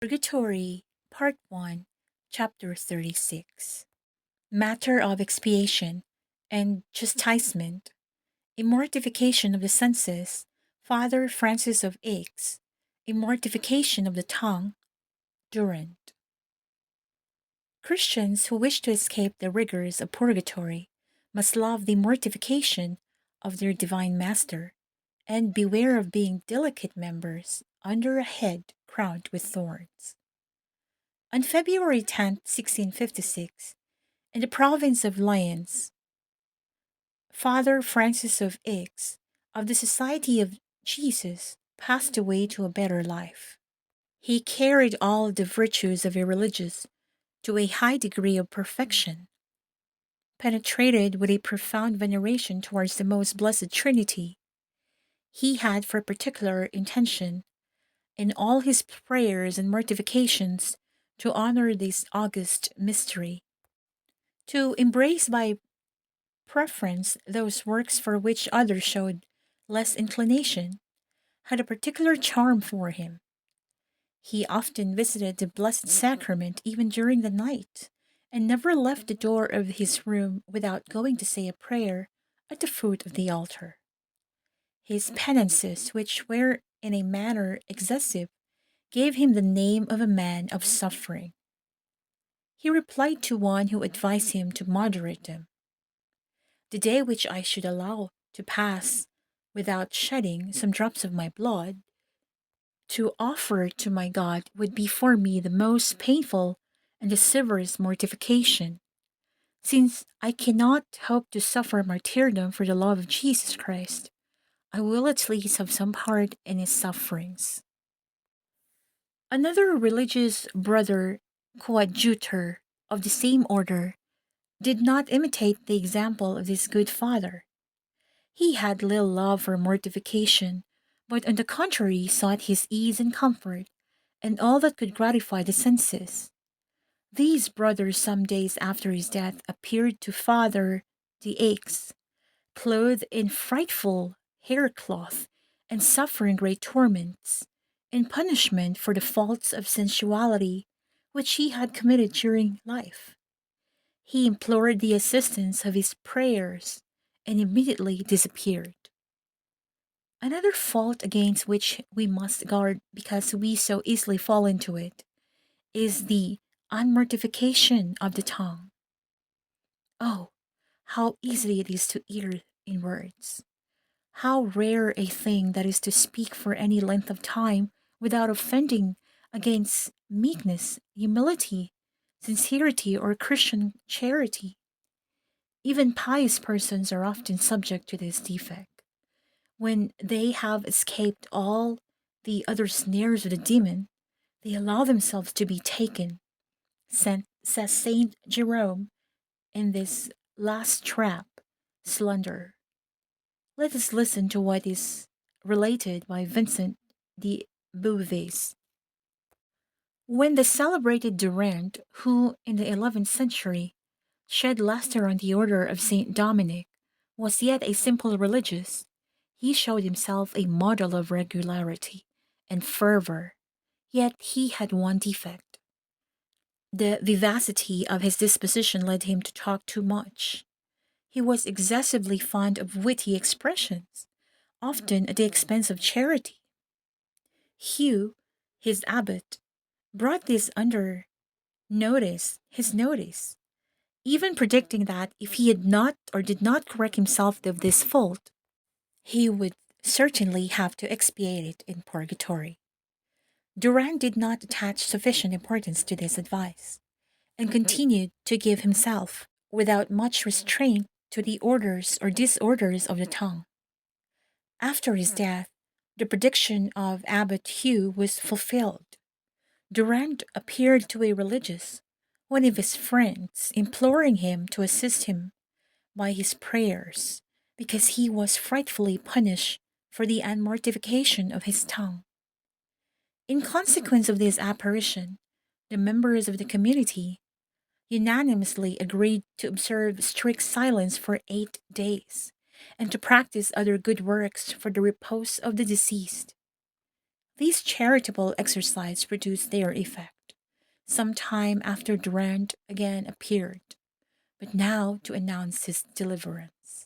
Purgatory, Part 1, Chapter 36. Matter of Expiation and Chastisement, Immortification of the Senses, Father Francis of Aix, Immortification of the Tongue, Durand. Christians who wish to escape the rigors of purgatory must love the mortification of their divine master, and beware of being delicate members under a head crowned with thorns. On February 10th, 1656, in the province of Lyons, Father Francis of Aix, of the Society of Jesus, passed away to a better life. He carried all the virtues of a religious to a high degree of perfection, penetrated with a profound veneration towards the most blessed Trinity. He had for particular intention, in all his prayers and mortifications, to honor this august mystery, to embrace by preference those works for which others showed less inclination, had a particular charm for him. He often visited the Blessed Sacrament even during the night, and never left the door of his room without going to say a prayer at the foot of the altar. His penances, which were in a manner excessive, gave him the name of a man of suffering. He replied to one who advised him to moderate them. The day which I should allow to pass without shedding some drops of my blood to offer to my God would be for me the most painful and the severest mortification, since I cannot hope to suffer martyrdom for the love of Jesus Christ. I will at least have some part in his sufferings. Another religious brother, coadjutor of the same order, did not imitate the example of this good father. He had little love for mortification, but on the contrary sought his ease and comfort, and all that could gratify the senses. These brothers, some days after his death, appeared to Father the Aix, clothed in frightful haircloth, and suffering great torments, in punishment for the faults of sensuality which he had committed during life. He implored the assistance of his prayers, and immediately disappeared. Another fault against which we must guard because we so easily fall into it is the unmortification of the tongue. Oh, how easy it is to err in words! How rare a thing that is to speak for any length of time without offending against meekness, humility, sincerity, or Christian charity. Even pious persons are often subject to this defect. When they have escaped all the other snares of the demon, they allow themselves to be taken, says Saint Jerome, in this last trap, slander. Let us listen to what is related by Vincent de Beauvais. When the celebrated Durand, who in the 11th century shed lustre on the order of Saint Dominic, was yet a simple religious, he showed himself a model of regularity and fervor. Yet he had one defect. The vivacity of his disposition led him to talk too much. He was excessively fond of witty expressions, often at the expense of charity. Hugh, his abbot, brought this under his notice, even predicting that if he had not or did not correct himself of this fault, he would certainly have to expiate it in purgatory. Durand did not attach sufficient importance to this advice, and continued to give himself, without much restraint, to the orders or disorders of the tongue. After his death, the prediction of Abbot Hugh was fulfilled. Durand appeared to a religious, one of his friends, imploring him to assist him by his prayers, because he was frightfully punished for the unmortification of his tongue. In consequence of this apparition, the members of the community unanimously agreed to observe strict silence for 8 days, and to practice other good works for the repose of the deceased. These charitable exercises produced their effect. Some time after Durand again appeared, but now to announce his deliverance.